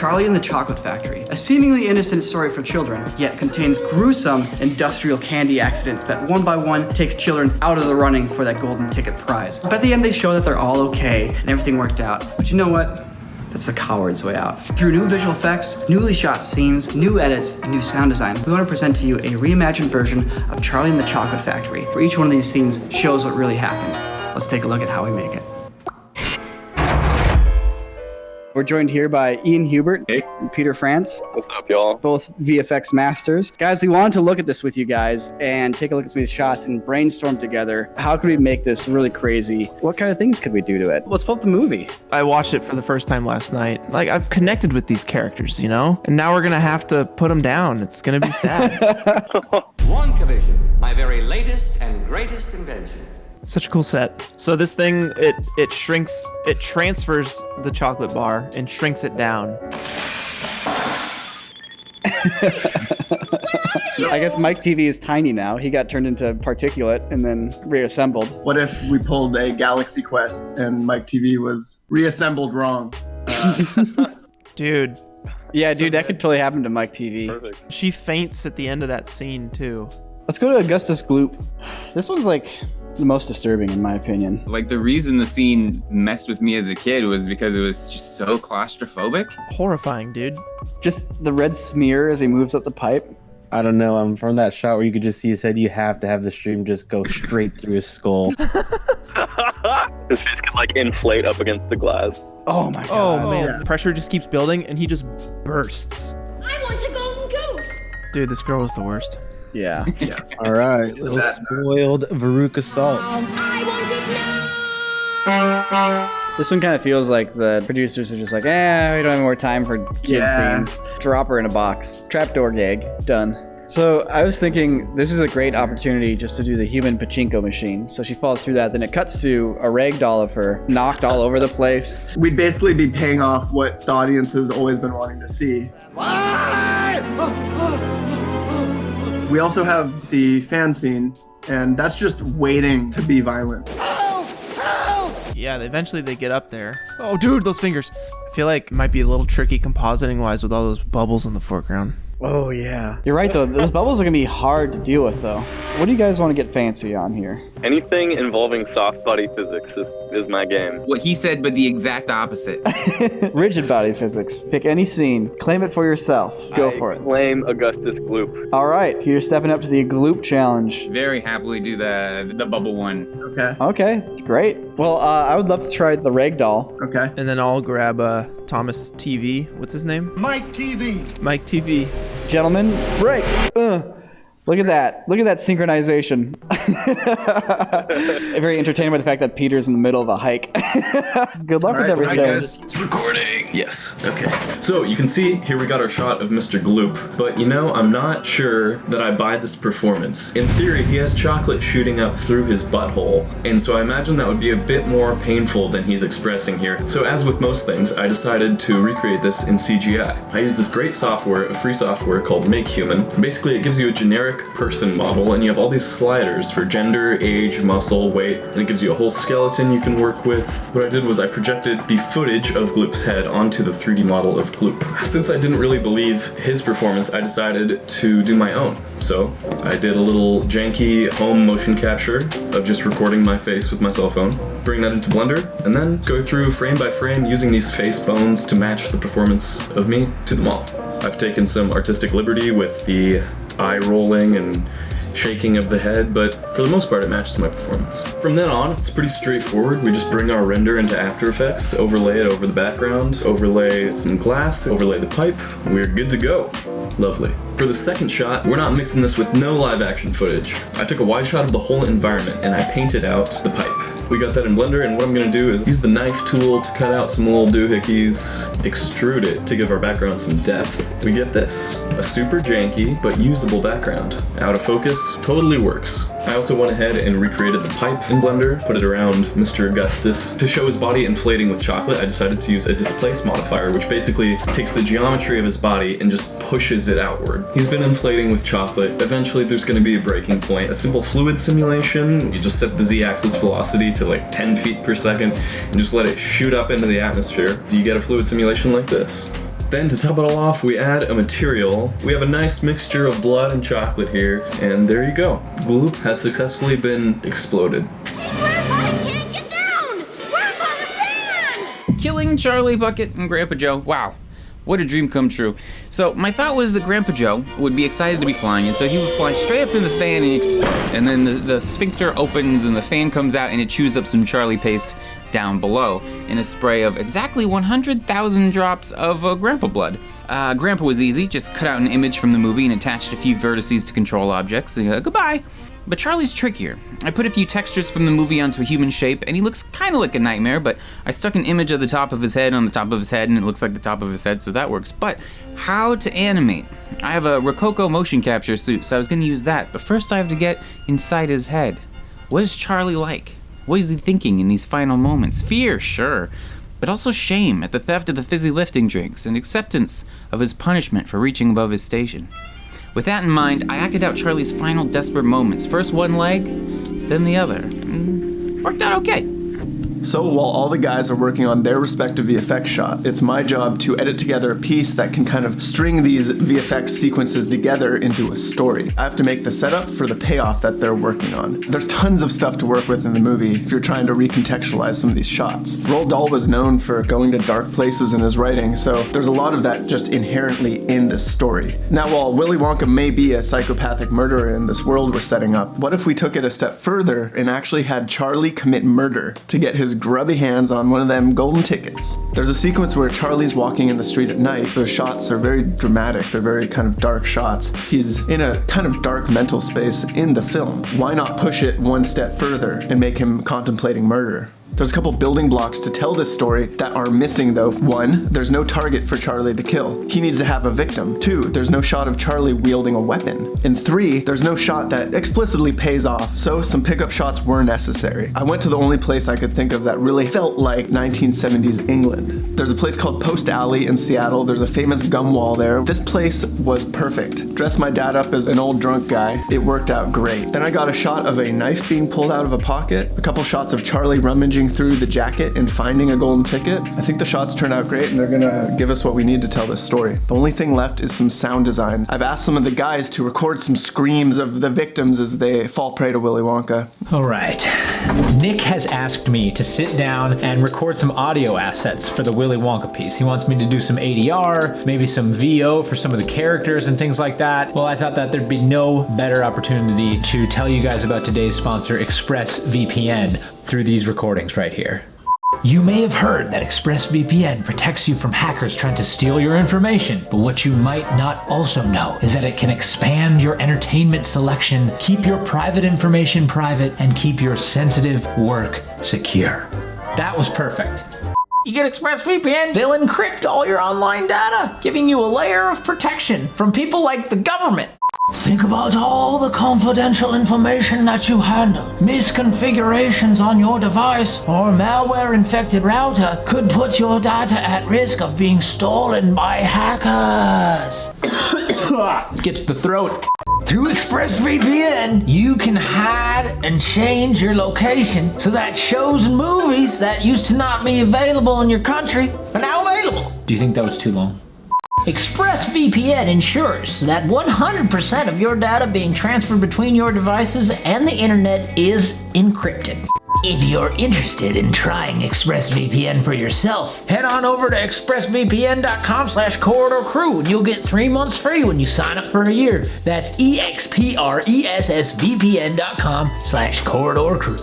Charlie and the Chocolate Factory, a seemingly innocent story for children, yet contains gruesome industrial candy accidents that one by one takes children out of the running for that golden ticket prize. But at the end they show that they're all okay and everything worked out. But you know what? That's the coward's way out. Through new visual effects, newly shot scenes, new edits, and new sound design, we want to present to you a reimagined version of Charlie and the Chocolate Factory, where each one of these scenes shows what really happened. Let's take a look at how we make it. We're joined here by Ian Hubert and Peter France. What's up, y'all? Both VFX masters. Guys, we wanted to look at this with you guys and take a look at some of these shots and brainstorm together. How could we make this really crazy? What kind of things could we do to it? Let's pull up the movie. I watched it for the first time last night. Like, I've connected with these characters, you know? And now we're going to have to put them down. It's going to be sad. Wonka Vision, my very latest and greatest invention. Such a cool set. So this thing, it shrinks, it transfers the chocolate bar and shrinks it down. I guess Mike TV is tiny now. He got turned into particulate and then reassembled. What if we pulled a Galaxy Quest and Mike TV was reassembled wrong? Dude. Yeah, dude, that could totally happen to Mike TV. Perfect. She faints at the end of that scene, too. Let's go to Augustus Gloop. This one's like the most disturbing in my opinion. Like, the reason the scene messed with me as a kid was because it was just so claustrophobic. Horrifying, dude. Just the red smear as he moves up the pipe. I don't know. From that shot where you could just see his head, you have to have the stream just go straight through his skull. His face can like inflate up against the glass. Oh my god. Oh, man. Yeah. Pressure just keeps building and he just bursts. I want a golden goose. Dude, this girl is the worst. Yeah. All right, little spoiled Veruca Salt. I want it now. This one kind of feels like the producers are just like, we don't have more time for kids scenes. Drop her in a box. Trapdoor gag. Done. So I was thinking this is a great opportunity just to do the human pachinko machine. So she falls through that, then it cuts to a rag doll of her knocked all over the place. We'd basically be paying off what the audience has always been wanting to see. We also have the fan scene, and that's just waiting to be violent. Yeah, eventually they get up there. Oh, dude, those fingers. I feel like it might be a little tricky compositing-wise with all those bubbles in the foreground. Oh, yeah. You're right, though. Those bubbles are going to be hard to deal with, though. What do you guys want to get fancy on here? Anything involving soft body physics is my game. What he said, but the exact opposite. Rigid body physics. Pick any scene. Claim it for yourself. Go for it. Claim Augustus Gloop. All right. You're stepping up to the Gloop challenge. Very happily do the bubble one. Okay. Okay. Great. Well, I would love to try the rag doll. Okay. And then I'll grab Thomas TV. What's his name? Mike TV. Mike TV. Gentlemen, break. Look at that. Look at that synchronization. Very entertained by the fact that Peter's in the middle of a hike. Good luck with everything. It's recording. Yes. Okay. So you can see here we got our shot of Mr. Gloop, but you know, I'm not sure that I buy this performance. In theory, he has chocolate shooting up through his butthole, and so I imagine that would be a bit more painful than he's expressing here. So as with most things, I decided to recreate this in CGI. I used this great software, a free software called makeover. Basically, it gives you a generic person model, and you have all these sliders for gender, age, muscle, weight, and it gives you a whole skeleton you can work with. What I did was I projected the footage of Gloop's head onto the 3D model of Gloop. Since I didn't really believe his performance, I decided to do my own. So I did a little janky home motion capture of just recording my face with my cell phone, bring that into Blender, and then go through frame by frame using these face bones to match the performance of me to the model. I've taken some artistic liberty with the eye rolling and shaking of the head, but for the most part it matches my performance. From then on, it's pretty straightforward. We just bring our render into After Effects, overlay it over the background, overlay some glass, overlay the pipe, we're good to go. Lovely. For the second shot, we're not mixing this with no live action footage. I took a wide shot of the whole environment and I painted out the pipe. We got that in Blender, and what I'm gonna do is use the knife tool to cut out some little doohickeys, extrude it to give our background some depth. We get this, a super janky but usable background. Out of focus, totally works. I also went ahead and recreated the pipe in Blender, put it around Mr. Augustus. To show his body inflating with chocolate, I decided to use a displace modifier, which basically takes the geometry of his body and just pushes it outward. He's been inflating with chocolate. Eventually there's going to be a breaking point. A simple fluid simulation, you just set the z-axis velocity to like 10 feet per second and just let it shoot up into the atmosphere. Do you get a fluid simulation like this? Then to top it all off, we add a material. We have a nice mixture of blood and chocolate here, and there you go. Gloop has successfully been exploded. Killing Charlie Bucket and Grandpa Joe. Wow, what a dream come true. So my thought was that Grandpa Joe would be excited to be flying, and so he would fly straight up in the fan and explode. And then the sphincter opens and the fan comes out and it chews up some Charlie paste down below in a spray of exactly 100,000 drops of Grandpa blood. Grandpa was easy, just cut out an image from the movie and attached a few vertices to control objects. Goodbye. But Charlie's trickier. I put a few textures from the movie onto a human shape, and he looks kind of like a nightmare, but I stuck an image of the top of his head on the top of his head, and it looks like the top of his head, so that works. But how to animate? I have a Rococo motion capture suit, so I was going to use that, but first I have to get inside his head. What is Charlie like? What is he thinking in these final moments? Fear, sure, but also shame at the theft of the fizzy lifting drinks and acceptance of his punishment for reaching above his station. With that in mind, I acted out Charlie's final desperate moments. First one leg, then the other. Worked out okay. So while all the guys are working on their respective VFX shot, it's my job to edit together a piece that can kind of string these VFX sequences together into a story. I have to make the setup for the payoff that they're working on. There's tons of stuff to work with in the movie if you're trying to recontextualize some of these shots. Roald Dahl was known for going to dark places in his writing, so there's a lot of that just inherently in this story. Now, while Willy Wonka may be a psychopathic murderer in this world we're setting up, what if we took it a step further and actually had Charlie commit murder to get his grubby hands on one of them golden tickets? There's a sequence where Charlie's walking in the street at night. Those shots are very dramatic. They're very kind of dark shots. He's in a kind of dark mental space in the film. Why not push it one step further and make him contemplating murder? There's a couple building blocks to tell this story that are missing though. 1, there's no target for Charlie to kill. He needs to have a victim. 2, there's no shot of Charlie wielding a weapon. And 3, there's no shot that explicitly pays off, so some pickup shots were necessary. I went to the only place I could think of that really felt like 1970s England. There's a place called Post Alley in Seattle. There's a famous gum wall there. This place was perfect. Dressed my dad up as an old drunk guy. It worked out great. Then I got a shot of a knife being pulled out of a pocket, a couple shots of Charlie rummaging through the jacket and finding a golden ticket. I think the shots turned out great and they're gonna give us what we need to tell this story. The only thing left is some sound design. I've asked some of the guys to record some screams of the victims as they fall prey to Willy Wonka. All right. Nick has asked me to sit down and record some audio assets for the Willy Wonka piece. He wants me to do some ADR, maybe some VO for some of the characters and things like that. Well, I thought that there'd be no better opportunity to tell you guys about today's sponsor, ExpressVPN, through these recordings right here. You may have heard that ExpressVPN protects you from hackers trying to steal your information, but what you might not also know is that it can expand your entertainment selection, keep your private information private, and keep your sensitive work secure. That was perfect. You get ExpressVPN, they'll encrypt all your online data, giving you a layer of protection from people like the government. Think about all the confidential information that you handle. Misconfigurations on your device or malware-infected router could put your data at risk of being stolen by hackers. Gets the throat. Through ExpressVPN, you can hide and change your location so that shows and movies that used to not be available in your country are now available. Do you think that was too long? ExpressVPN ensures that 100% of your data being transferred between your devices and the internet is encrypted. If you're interested in trying ExpressVPN for yourself, head on over to expressvpn.com/corridorcrew and you'll get 3 months free when you sign up for a year. That's expressvpn.com/corridorcrew.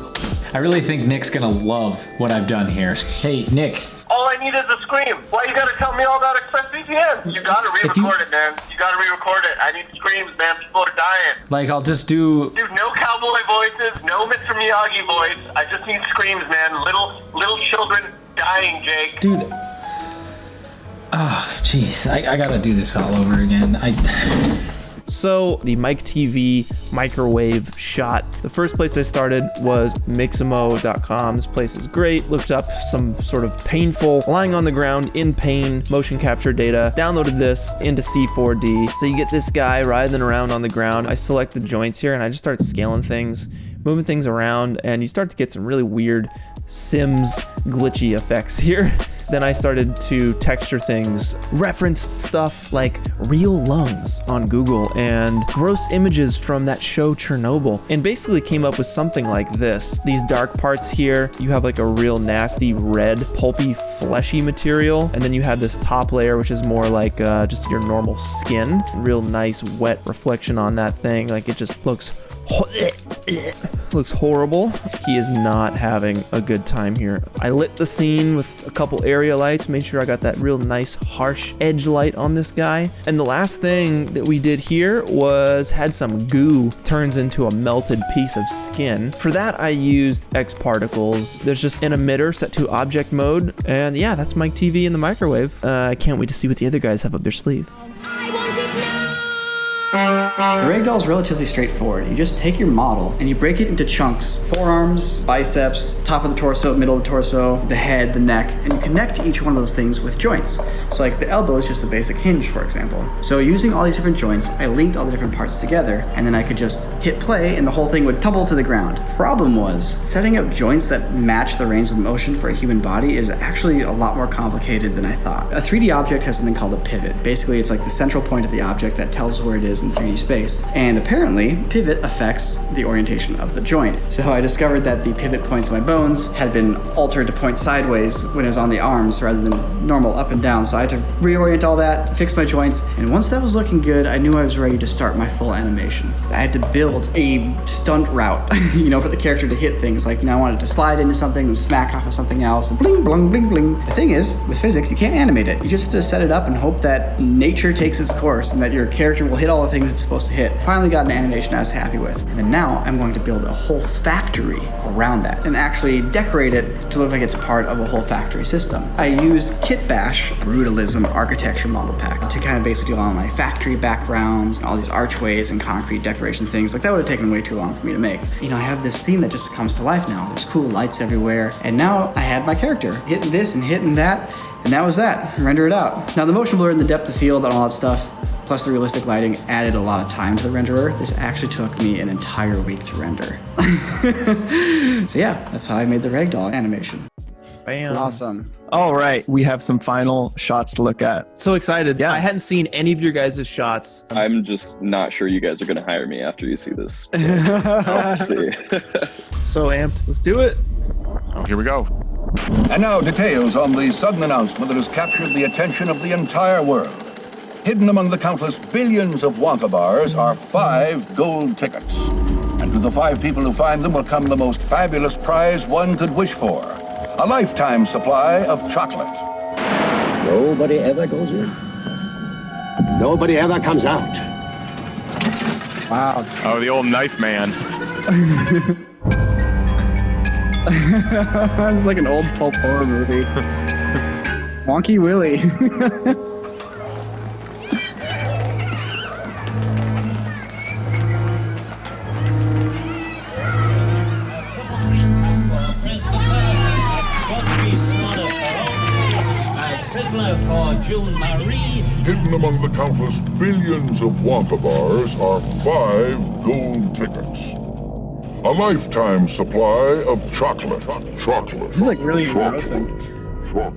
I really think Nick's gonna love what I've done here. Hey, Nick. All I need is a scream. Why you gotta tell me all about ExpressVPN? You gotta re-record it, man. You gotta re-record it. I need screams, man. People are dying. Like, I'll just do... Dude, no cowboy voices, no Mr. Miyagi voice. I just need screams, man. Little children dying, Jake. Dude. Oh, jeez. I gotta do this all over again. So the Mike TV microwave shot. The first place I started was Mixamo.com. This place is great. Looked up some sort of painful, lying on the ground in pain motion capture data. Downloaded this into C4D. So you get this guy writhing around on the ground. I select the joints here and I just start scaling things, moving things around, and you start to get some really weird Sims glitchy effects here. Then I started to texture things, referenced stuff like real lungs on Google and gross images from that show Chernobyl, and basically came up with something like this. These dark parts here, you have like a real nasty red, pulpy, fleshy material, and then you have this top layer which is more like just your normal skin. Real nice wet reflection on that thing, like it just looks horrible. He is not having a good time here. I lit the scene with a couple area lights, made sure I got that real nice harsh edge light on this guy. And the last thing that we did here was had some goo turns into a melted piece of skin. For that I used X particles. There's just an emitter set to object mode, and yeah, that's Mike TV in the microwave. I can't wait to see what the other guys have up their sleeve. The ragdoll is relatively straightforward. You just take your model and you break it into chunks. Forearms, biceps, top of the torso, middle of the torso, the head, the neck, and you connect each one of those things with joints. So like the elbow is just a basic hinge, for example. So using all these different joints, I linked all the different parts together, and then I could just hit play and the whole thing would tumble to the ground. Problem was, setting up joints that match the range of motion for a human body is actually a lot more complicated than I thought. A 3D object has something called a pivot. Basically, it's like the central point of the object that tells where it is in 3D space. And apparently, pivot affects the orientation of the joint. So I discovered that the pivot points of my bones had been altered to point sideways when it was on the arms rather than normal up and down. So I had to reorient all that, fix my joints, and once that was looking good, I knew I was ready to start my full animation. I had to build a stunt route, for the character to hit things. Like, I wanted to slide into something and smack off of something else, and bling, bling, bling, bling. The thing is, with physics, you can't animate it. You just have to set it up and hope that nature takes its course and that your character will hit all the things it's supposed to hit. Finally got an animation I was happy with. And then now I'm going to build a whole factory around that and actually decorate it to look like it's part of a whole factory system. I used Kitbash Brutalism Architecture Model Pack to kind of basically do all my factory backgrounds and all these archways and concrete decoration things. Like, that would have taken way too long for me to make. I have this scene that just comes to life now. There's cool lights everywhere. And now I had my character hitting this and hitting that. And that was that. Render it out. Now the motion blur and the depth of field and all that stuff, plus the realistic lighting, added a lot of time to the renderer. This actually took me an entire week to render. So yeah, that's how I made the ragdoll animation. Bam. Awesome. All right, we have some final shots to look at. So excited. Yeah. I hadn't seen any of your guys' shots. I'm just not sure you guys are going to hire me after you see this. So, I'll see. So amped. Let's do it. Oh, here we go. And now details on the sudden announcement that has captured the attention of the entire world. Hidden among the countless billions of Wonka bars are 5 gold tickets. And to the 5 people who find them will come the most fabulous prize one could wish for. A lifetime supply of chocolate. Nobody ever goes in. Nobody ever comes out. Wow. Oh, the old knife man. It's like an old pulp horror movie. Wonky Willy. Hidden among the countless billions of Wonka bars are 5 gold tickets. A lifetime supply of chocolate. Chocolate. This is like really engrossing. Wow.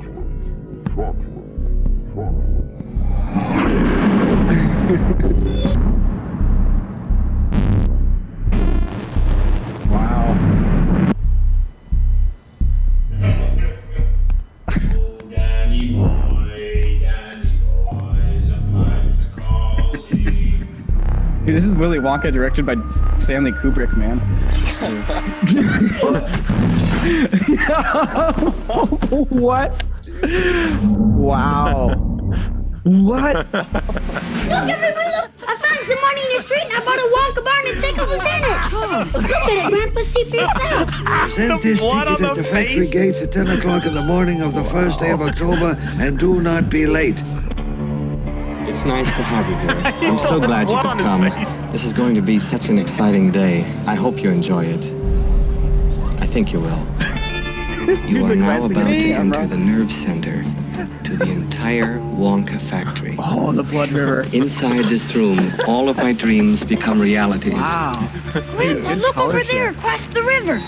Dude, this is Willy Wonka, directed by Stanley Kubrick, man. What? Wow. What? Look, everyone, look! I found some money in the street and I bought a Wonka bar and a ticket was in it. Look at it, Grandpa. See for yourself. Present this ticket at the factory gates at 10 o'clock in the morning of the first day of October, and do not be late. It's nice to have you here. I'm so glad you could come. This is going to be such an exciting day. I hope you enjoy it. I think you will. You are now about to enter the nerve center to the entire Wonka factory. Oh, the blood river. Inside this room, all of my dreams become realities. Wow. Grandpa, look over there across the river.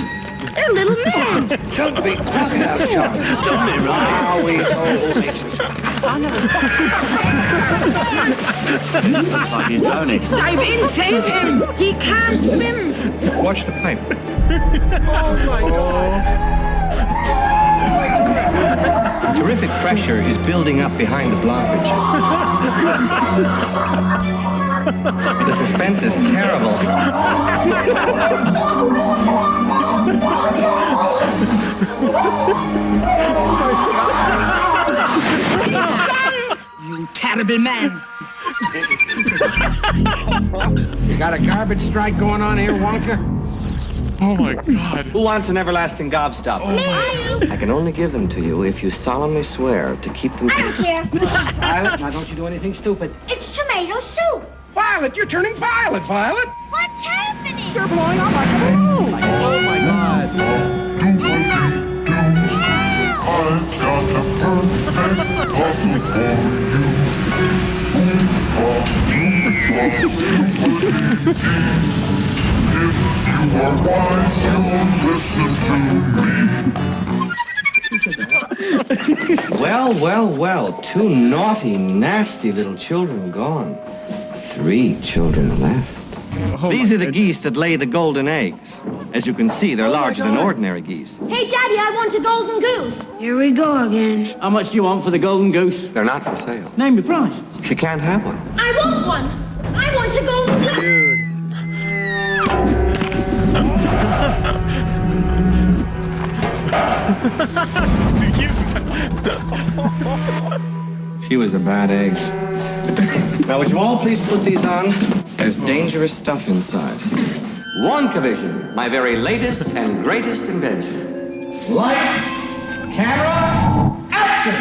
They're little men. Don't be talking out, John. Don't be right. Now we Dive in, save him. He can't swim. Watch the pipe. Oh my God. Terrific pressure is building up behind the blockage. The suspense is terrible. You terrible man. You got a garbage strike going on here, Wonka? Oh my God. Who wants an everlasting gobstopper? Me. I can only give them to you if you solemnly swear to keep them. I don't care. Violet, now don't you do anything stupid. It's tomato soup. Violet, you're turning violet, Violet. What's happening? You're blowing up like a balloon. Oh my God. I've got the perfect puzzle for you. If you are wise, you'll listen to me. Well. 2 naughty, nasty little children gone. 3 children left. These are the geese that lay the golden eggs. As you can see, they're larger than ordinary geese. Hey, Daddy, I want a golden goose. Here we go again. How much do you want for the golden goose? They're not for sale. Name the price. She can't have one. I want one. I want a golden goose. Dude. She was a bad egg. Now, would you all please put these on? There's dangerous stuff inside. Wonka Vision, my very latest and greatest invention. Lights, camera, action!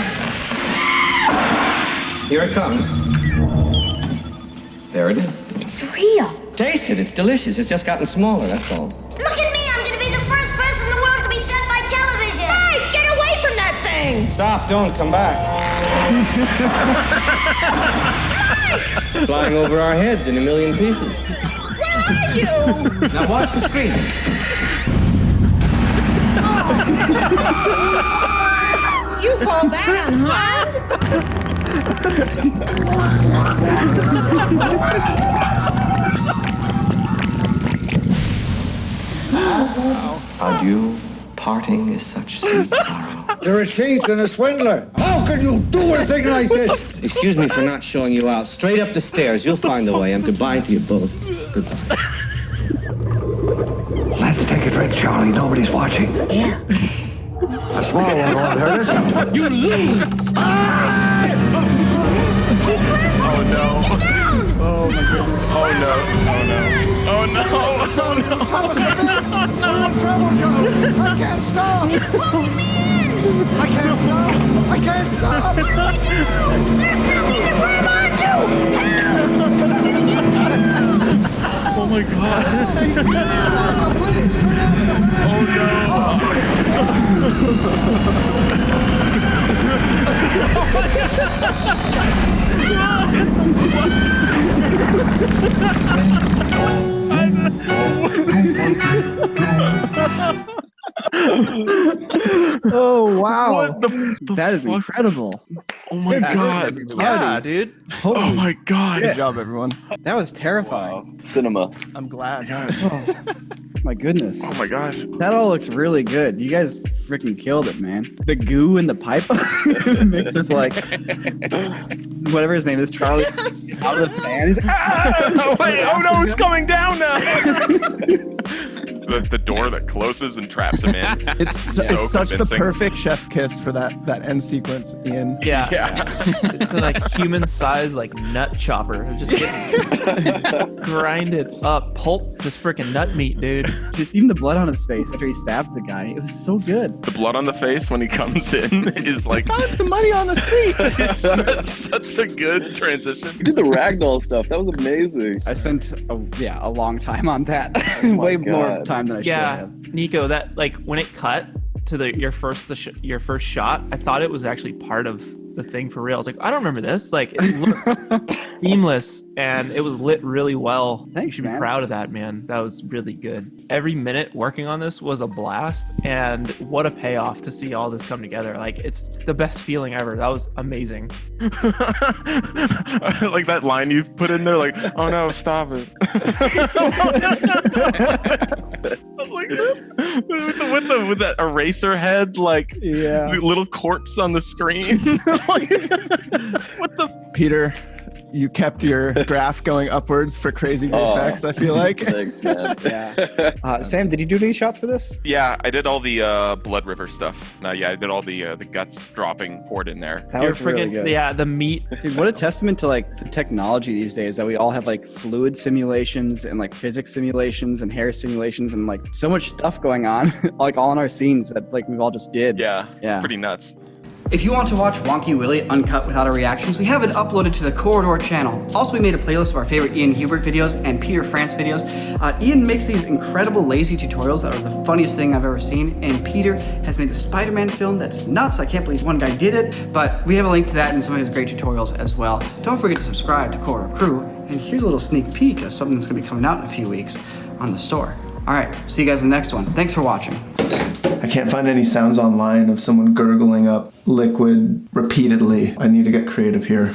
Here it comes. There it is. It's real. Taste it. It's delicious. It's just gotten smaller, that's all. Look at me. I'm going to be the first person in the world to be sent by television. Hey, get away from that thing. Stop, don't come back. Flying over our heads in a million pieces. Where are you? Now watch the screen. You call that unharmed? Adieu. Parting is such sweet sorrow. You're a cheat and a swindler. How can you do a thing like this? Excuse me for not showing you out. Straight up the stairs. You'll find the way. And goodbye to you both. Goodbye. Let's take a drink, Charlie. Nobody's watching. Yeah. A small one won't hurt us. You lose! Oh no. Oh my goodness. Oh no. Oh no. Oh no. Oh no. I'm in trouble, Charlie. I can't stop. It's pulling me in. I can't stop. I can't stop. What do I do? There's nothing to grab onto. Oh my God. Please, turn off the fan. Oh no. Oh wow. What the That is fuck? Incredible. Oh my God. Yeah, dude. Holy Oh my God. Good job, everyone. That was terrifying. Cinema. I'm glad. Oh, my goodness. Oh my gosh. That all looks really good. You guys freaking killed it, man. The goo in the pipe mixed with like whatever his name is, Charlie, out of the fan. He's like, Oh, wait, oh no, it's coming down now. The door that closes and traps him in. It's So such the convincing. perfect chef's kiss for that end sequence, Ian. Yeah. Yeah. It's a like human-sized like nut chopper. It just gets grinded up, pulp, just freaking nut meat, dude. just even the blood on his face after he stabbed the guy. It was so good. The blood on the face when he comes in is like Found some money on the street. that's such a good transition. You did the ragdoll stuff. That was amazing. I spent a long time on that. Way more God. time than I should Yeah, have. Niko, that like when it cut to your first shot, I thought it was actually part of the thing for real. I was like, I don't remember this. Like, it looked seamless, and it was lit really well. Thanks, you should be man. proud of that, man. That was really good. Every minute working on this was a blast, and what a payoff to see all this come together. Like, it's the best feeling ever. That was amazing. Like that line you put in there, like, oh no, stop it. Like with that eraser head, like little corpse on the screen. Like, what the? Peter, you kept your graph going upwards for crazy VFX, I feel like. Thanks, man. Yeah. Sam, did you do any shots for this? Yeah, I did all the Blood River stuff. I did all the guts dropping poured in there. That was really good. Yeah, the meat. Dude, what a testament to like the technology these days that we all have like fluid simulations and like physics simulations and hair simulations and like so much stuff going on, like all in our scenes that like we've all just did. Yeah, Yeah. pretty nuts. If you want to watch Wonky Willy uncut without our reactions, we have it uploaded to the Corridor channel. Also, we made a playlist of our favorite Ian Hubert videos and Peter France videos. Ian makes these incredible lazy tutorials that are the funniest thing I've ever seen, and Peter has made the Spider-Man film that's nuts. I can't believe one guy did it, but we have a link to that and some of his great tutorials as well. Don't forget to subscribe to Corridor Crew, and here's a little sneak peek of something that's going to be coming out in a few weeks on the store. All right, see you guys in the next one. Thanks for watching. I can't find any sounds online of someone gurgling up liquid repeatedly. I need to get creative here.